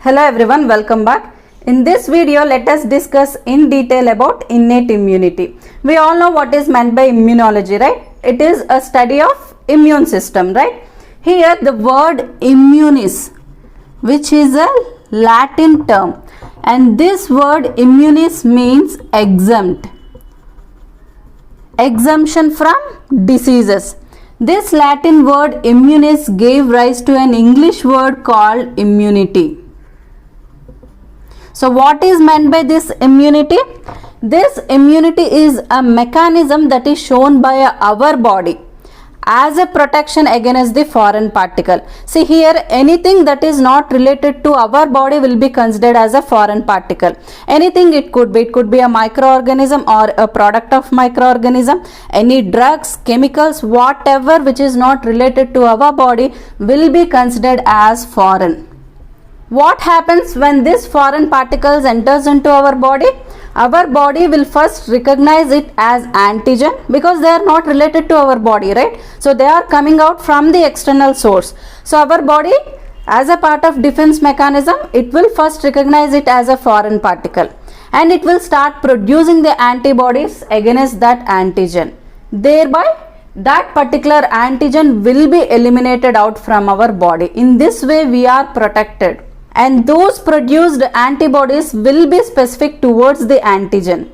Hello everyone, welcome back. In this video, let us discuss in detail about innate immunity. We all know what is meant by immunology, right? It is a study of immune system, right? Here the word immunis, which is a Latin term, and this word immunis means exempt. Exemption from diseases. This Latin word immunis gave rise to an English word called immunity. So what is meant by this immunity? This immunity is a mechanism that is shown by our body as a protection against the foreign particle. See here, anything that is not related to our body will be considered as a foreign particle. Anything it could be a microorganism or a product of microorganism. Any drugs, chemicals, whatever which is not related to our body will be considered as foreign. What happens when this foreign particles enters into our body? Our body will first recognize it as antigen because they are not related to our body, right? So they are coming out from the external source. So our body, as a part of defense mechanism, it will first recognize it as a foreign particle and it will start producing the antibodies against that antigen. Thereby that particular antigen will be eliminated out from our body. In this way we are protected. And those produced antibodies will be specific towards the antigen.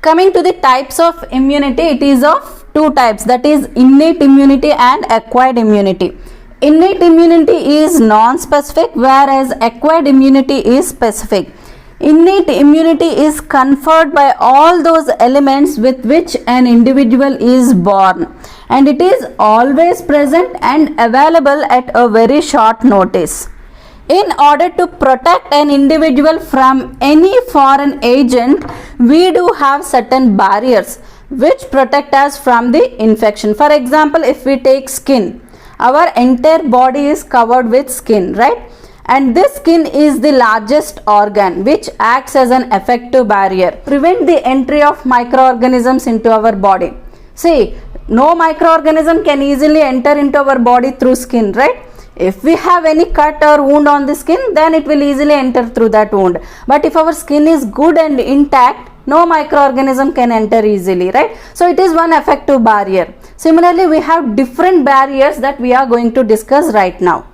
Coming to the types of immunity, it is of two types, that is innate immunity and acquired immunity. Innate immunity is non-specific, whereas acquired immunity is specific. Innate immunity is conferred by all those elements with which an individual is born, and it is always present and available at a very short notice. In order to protect an individual from any foreign agent, we do have certain barriers which protect us from the infection. For example, if we take skin, our entire body is covered with skin, right? And this skin is the largest organ which acts as an effective barrier, prevent the entry of microorganisms into our body. See, no microorganism can easily enter into our body through skin, right? If we have any cut or wound on the skin, then it will easily enter through that wound. But if our skin is good and intact, no microorganism can enter easily, right? So it is one effective barrier. Similarly, we have different barriers that we are going to discuss right now.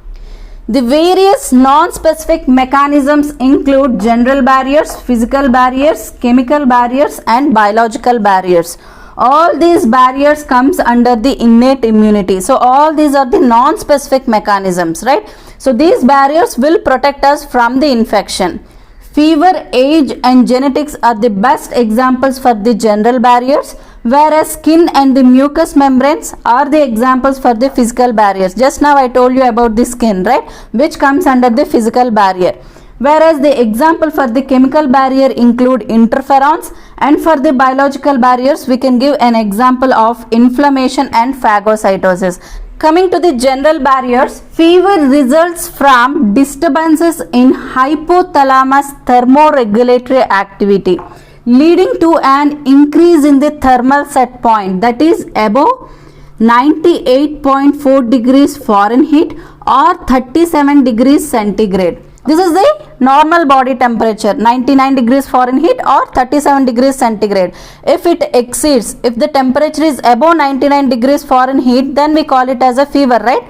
The various non-specific mechanisms include general barriers, physical barriers, chemical barriers, and biological barriers. All these barriers comes under the innate immunity. So all these are the non-specific mechanisms, right? So these barriers will protect us from the infection. Fever, age, and genetics are the best examples for the general barriers, whereas skin and the mucous membranes are the examples for the physical barriers. Just now I told you about the skin, right, which comes under the physical barrier. Whereas the example for the chemical barrier include interferons, and for the biological barriers we can give an example of inflammation and phagocytosis. Coming to the general barriers, fever results from disturbances in hypothalamus thermoregulatory activity, leading to an increase in the thermal set point, that is above 98.4 degrees Fahrenheit or 37 degrees centigrade. This is the normal body temperature, 99 degrees Fahrenheit or 37 degrees centigrade. If it exceeds, if the temperature is above 99 degrees Fahrenheit, then we call it as a fever, right?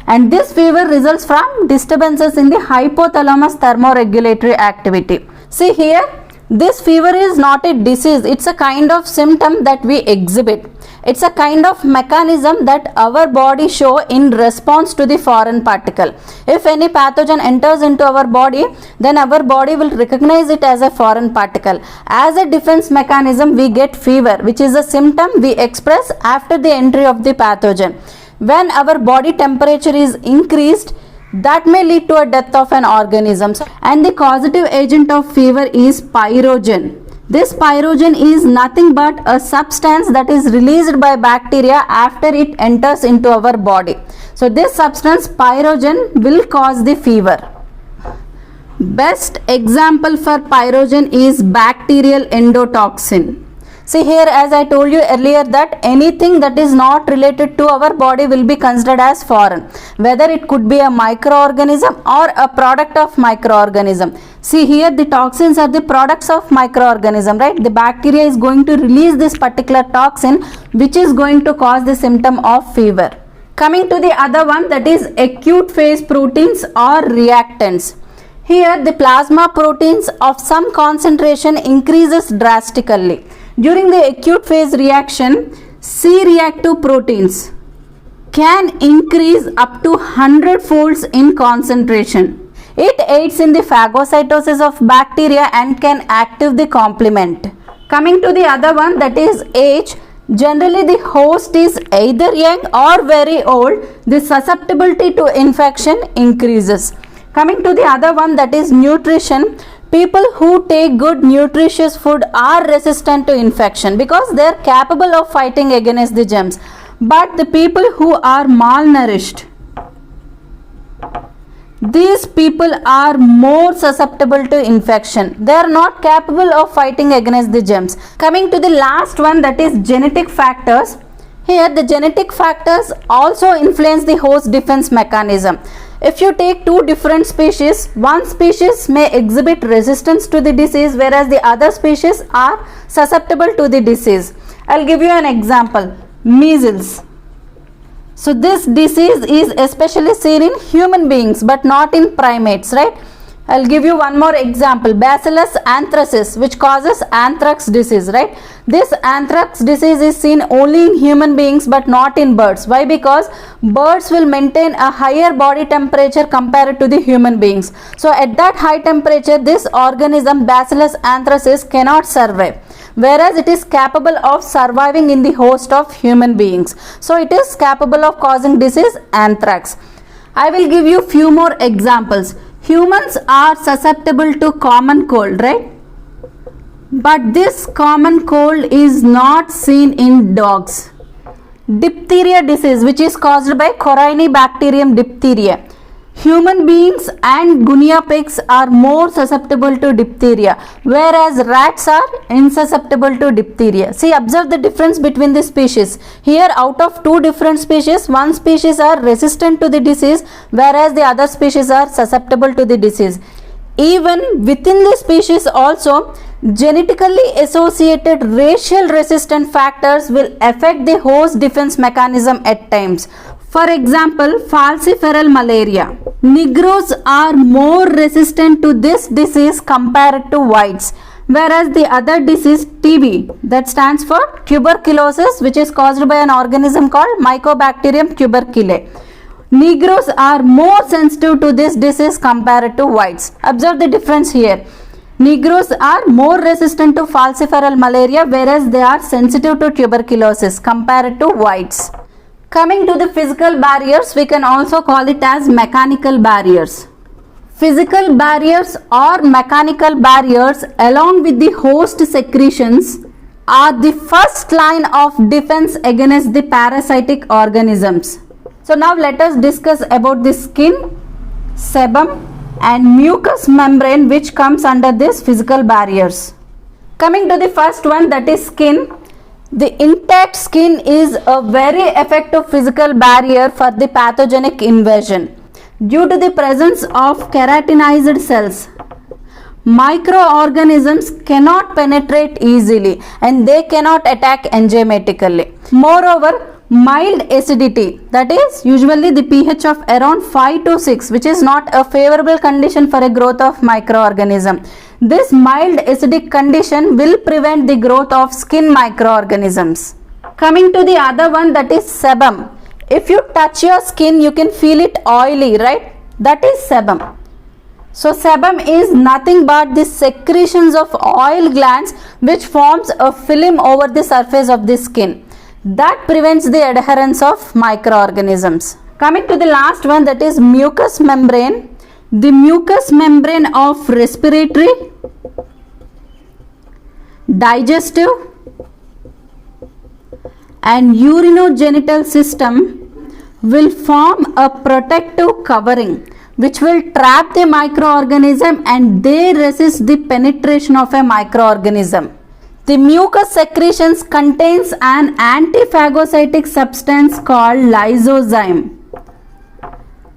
And this fever results from disturbances in the hypothalamus thermoregulatory activity. See here, this fever is not a disease, it's a kind of symptom that we exhibit. It's a kind of mechanism that our body show in response to the foreign particle. If any pathogen enters into our body, then our body will recognize it as a foreign particle. As a defense mechanism, we get fever, which is a symptom we express after the entry of the pathogen. When our body temperature is increased, that may lead to a death of an organism. And the causative agent of fever is pyrogen. This pyrogen is nothing but a substance that is released by bacteria after it enters into our body. So this substance pyrogen will cause the fever. Best example for pyrogen is bacterial endotoxin. See here, as I told you earlier, that anything that is not related to our body will be considered as foreign, whether it could be a microorganism or a product of microorganism. See here, the toxins are the products of microorganism, right? The bacteria is going to release this particular toxin, which is going to cause the symptom of fever. Coming to the other one, that is acute phase proteins or reactants. Here the plasma proteins of some concentration increases drastically. During the acute phase reaction, C-reactive proteins can increase up to 100 folds in concentration. It aids in the phagocytosis of bacteria and can active the complement. Coming to the other one, that is age. Generally the host is either young or very old, the susceptibility to infection increases. Coming to the other one, that is nutrition. People who take good nutritious food are resistant to infection because they are capable of fighting against the germs. But the people who are malnourished, these people are more susceptible to infection. They are not capable of fighting against the germs. Coming to the last one, that is genetic factors. Here the genetic factors also influence the host defense mechanism. If you take two different species, one species may exhibit resistance to the disease, whereas the other species are susceptible to the disease. I'll give you an example. Measles. So this disease is especially seen in human beings but not in primates, right? I'll give you one more example. Bacillus anthracis, which causes anthrax disease, right? This anthrax disease is seen only in human beings but not in birds. Why? Because birds will maintain a higher body temperature compared to the human beings. So at that high temperature, this organism Bacillus anthracis cannot survive, whereas it is capable of surviving in the host of human beings. So it is capable of causing disease anthrax. I will give you few more examples. Humans are susceptible to common cold, right? But this common cold is not seen in dogs. Diphtheria disease, which is caused by Corynebacterium diphtheria. Human beings and guinea pigs are more susceptible to diphtheria, whereas rats are insusceptible to diphtheria. See, observe the difference between the species. Here, out of two different species, one species are resistant to the disease, whereas the other species are susceptible to the disease. Even within the species also, genetically associated racial resistant factors will affect the host defense mechanism at times. For example, falciparum malaria. Negroes are more resistant to this disease compared to whites, whereas the other disease, TB, that stands for tuberculosis, which is caused by an organism called Mycobacterium tuberculosis. Negroes are more sensitive to this disease compared to whites. Observe the difference here. Negroes are more resistant to falciparum malaria, whereas they are sensitive to tuberculosis compared to whites. Coming to the physical barriers, we can also call it as mechanical barriers. Physical barriers or mechanical barriers along with the host secretions are the first line of defense against the parasitic organisms. So now let us discuss about the skin, sebum and mucous membrane, which comes under this physical barriers. Coming to the first one, that is skin. The intact skin is a very effective physical barrier for the pathogenic invasion. Due to the presence of keratinized cells, microorganisms cannot penetrate easily and they cannot attack enzymatically. Moreover, mild acidity, that is usually the pH of around 5 to 6, which is not a favorable condition for a growth of microorganism. This mild acidic condition will prevent the growth of skin microorganisms. Coming to the other one, that is sebum. If you touch your skin, you can feel it oily, right? That is sebum. So sebum is nothing but the secretions of oil glands which forms a film over the surface of the skin. That prevents the adherence of microorganisms. Coming to the last one, that is mucous membrane. The mucous membrane of respiratory, digestive and urinogenital system will form a protective covering which will trap the microorganism and they resist the penetration of a microorganism. The mucus secretions contains an antiphagocytic substance called lysozyme.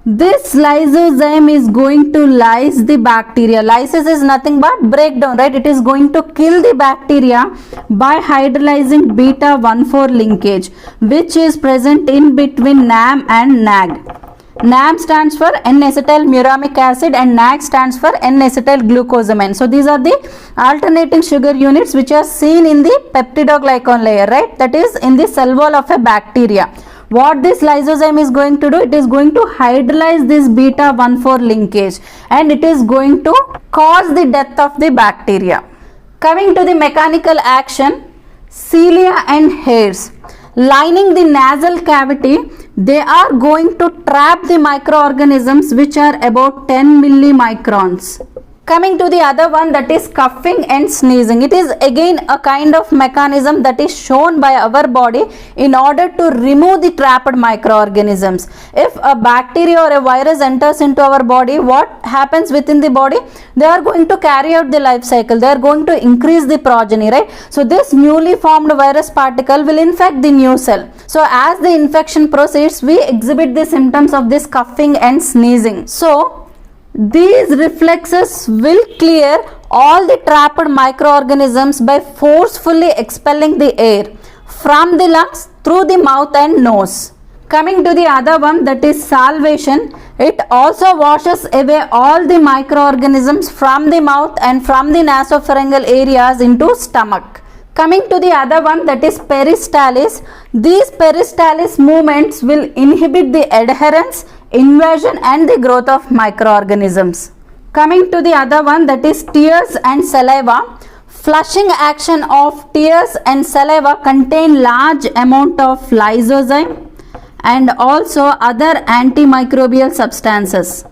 This lysozyme is going to lyse the bacteria. Lysis is nothing but breakdown, right? It is going to kill the bacteria by hydrolyzing beta-1,4 linkage, which is present in between NAM and NAG. NAM stands for N-acetyl muramic acid and NAG stands for N-acetyl glucosamine. So these are the alternating sugar units which are seen in the peptidoglycan layer, right? That is in the cell wall of a bacteria. What this lysozyme is going to do, it is going to hydrolyze this beta-1,4 linkage and it is going to cause the death of the bacteria. Coming to the mechanical action, cilia and hairs lining the nasal cavity, they are going to trap the microorganisms which are about 10 millimicrons. Coming to the other one, that is coughing and sneezing. It is again a kind of mechanism that is shown by our body in order to remove the trapped microorganisms. If a bacteria or a virus enters into our body, what happens within the body? They are going to carry out the life cycle. They are going to increase the progeny, right? So this newly formed virus particle will infect the new cell. So as the infection proceeds, we exhibit the symptoms of this coughing and sneezing. So these reflexes will clear all the trapped microorganisms by forcefully expelling the air from the lungs through the mouth and nose. Coming to the other one, that is salivation. It also washes away all the microorganisms from the mouth and from the nasopharyngeal areas into stomach. Coming to the other one, that is peristalsis. These peristalsis movements will inhibit the adherence, invasion and the growth of microorganisms. Coming to the other one, that is tears and saliva. Flushing action of tears and saliva contain large amount of lysozyme and also other antimicrobial substances.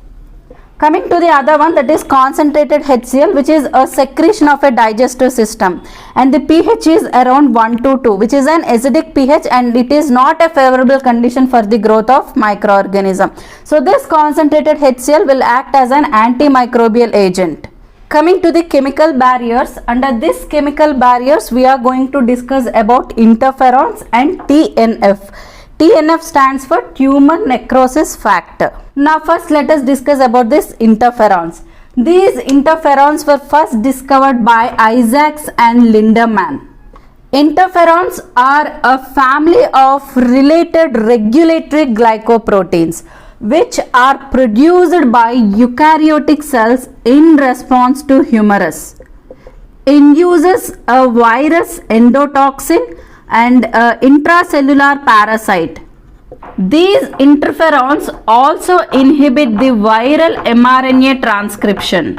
Coming to the other one, that is concentrated HCl, which is a secretion of a digestive system, and the pH is around 1 to 2, which is an acidic pH and it is not a favorable condition for the growth of microorganism. So this concentrated HCl will act as an antimicrobial agent. Coming to the chemical barriers, under this chemical barriers we are going to discuss about interferons and TNF. TNF stands for tumor necrosis factor. Now first let us discuss about this interferons. These interferons were first discovered by Isaacs and Lindemann. Interferons are a family of related regulatory glycoproteins which are produced by eukaryotic cells in response to humerus. Induces a virus endotoxin and intracellular parasite. These interferons also inhibit the viral mRNA transcription.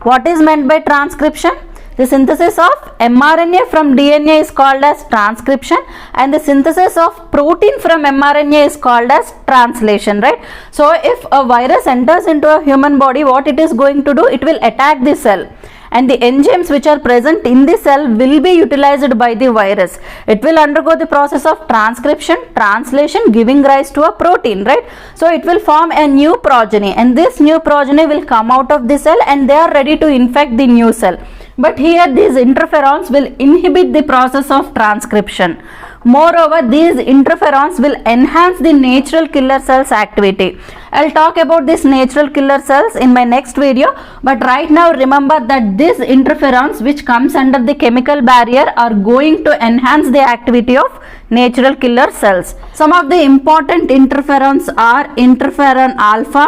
What is meant by transcription? The synthesis of mRNA from DNA is called as transcription and the synthesis of protein from mRNA is called as translation, right? So if a virus enters into a human body, what it is going to do? It will attack the cell, and the enzymes which are present in the cell will be utilized by the virus. It will undergo the process of transcription, translation, giving rise to a protein, right? So it will form a new progeny and this new progeny will come out of the cell and they are ready to infect the new cell. But here these interferons will inhibit the process of transcription. Moreover, these interferons will enhance the natural killer cells activity. I'll talk about these natural killer cells in my next video, but right now remember that these interferons which comes under the chemical barrier are going to enhance the activity of natural killer cells. Some of the important interferons are interferon alpha,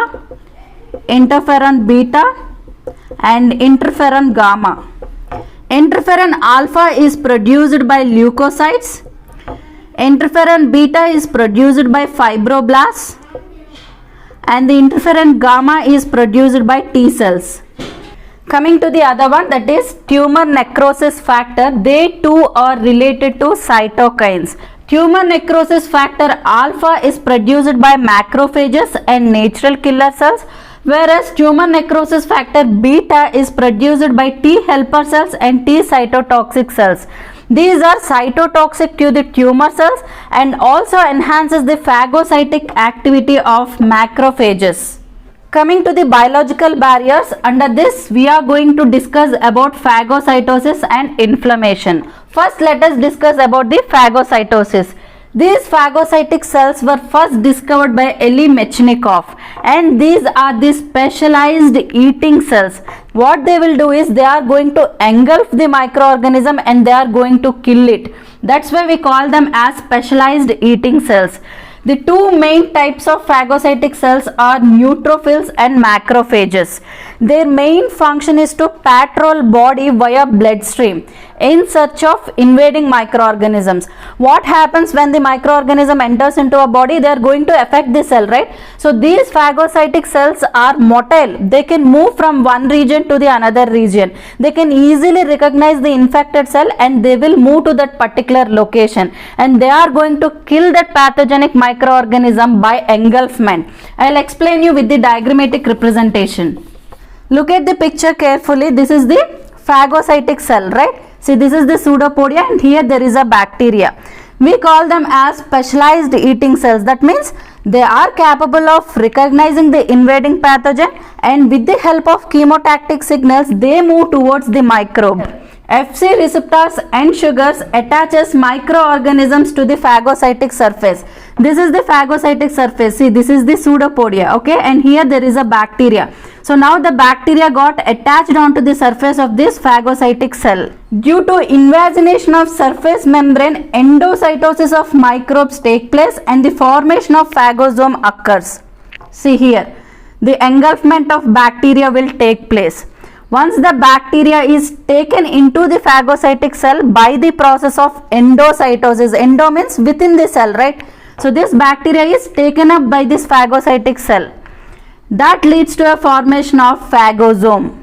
interferon beta and interferon gamma. Interferon alpha is produced by leukocytes. Interferon beta is produced by fibroblasts and the interferon gamma is produced by T cells. Coming to the other one, that is tumor necrosis factor. They too are related to cytokines. Tumor necrosis factor alpha is produced by macrophages and natural killer cells, whereas tumor necrosis factor beta is produced by T helper cells and T cytotoxic cells. These are cytotoxic to the tumor cells and also enhances the phagocytic activity of macrophages. Coming to the biological barriers, under this we are going to discuss about phagocytosis and inflammation. First, let us discuss about the phagocytosis. These phagocytic cells were first discovered by Elie Metchnikoff, and these are the specialized eating cells. What they will do is they are going to engulf the microorganism and they are going to kill it. That's why we call them as specialized eating cells. The two main types of phagocytic cells are neutrophils and macrophages. Their main function is to patrol body via bloodstream in search of invading microorganisms. What happens when the microorganism enters into a body? They are going to affect the cell, right? So these phagocytic cells are motile. They can move from one region to the another region. They can easily recognize the infected cell and they will move to that particular location, and they are going to kill that pathogenic microorganism by engulfment. I will explain you with the diagrammatic representation. Look at the picture carefully. This is the phagocytic cell, right? See, this is the pseudopodia and here there is a bacteria. We call them as specialized eating cells. That means they are capable of recognizing the invading pathogen, and with the help of chemotactic signals they move towards the microbe. Fc receptors and sugars attaches microorganisms to the phagocytic surface. This is the phagocytic surface. See, this is the pseudopodia, okay, and here there is a bacteria. So now the bacteria got attached onto the surface of this phagocytic cell. Due to invagination of surface membrane, endocytosis of microbes take place and the formation of phagosome occurs. See here, the engulfment of bacteria will take place. Once the bacteria is taken into the phagocytic cell by the process of endocytosis, endo means within the cell, right? So this bacteria is taken up by this phagocytic cell. That leads to a formation of phagosome.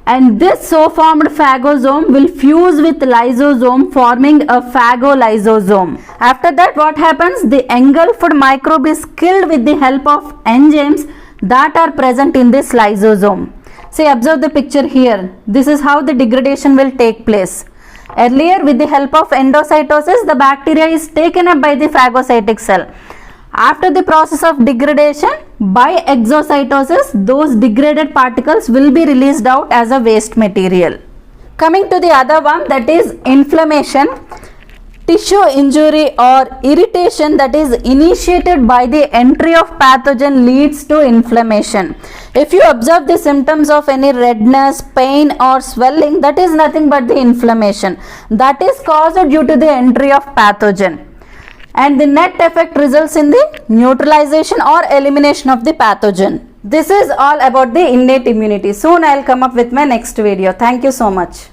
And this so formed phagosome will fuse with lysosome, forming a phagolysosome. After that, what happens? The engulfed microbe is killed with the help of enzymes that are present in this lysosome. See, observe the picture here. This is how the degradation will take place. Earlier, with the help of endocytosis, the bacteria is taken up by the phagocytic cell. After the process of degradation, by exocytosis, those degraded particles will be released out as a waste material. Coming to the other one, that is inflammation. Tissue injury or irritation that is initiated by the entry of pathogen leads to inflammation. If you observe the symptoms of any redness, pain or swelling, that is nothing but the inflammation that is caused due to the entry of pathogen, and the net effect results in the neutralization or elimination of the pathogen. This is all about the innate immunity. Soon I will come up with my next video. Thank you so much.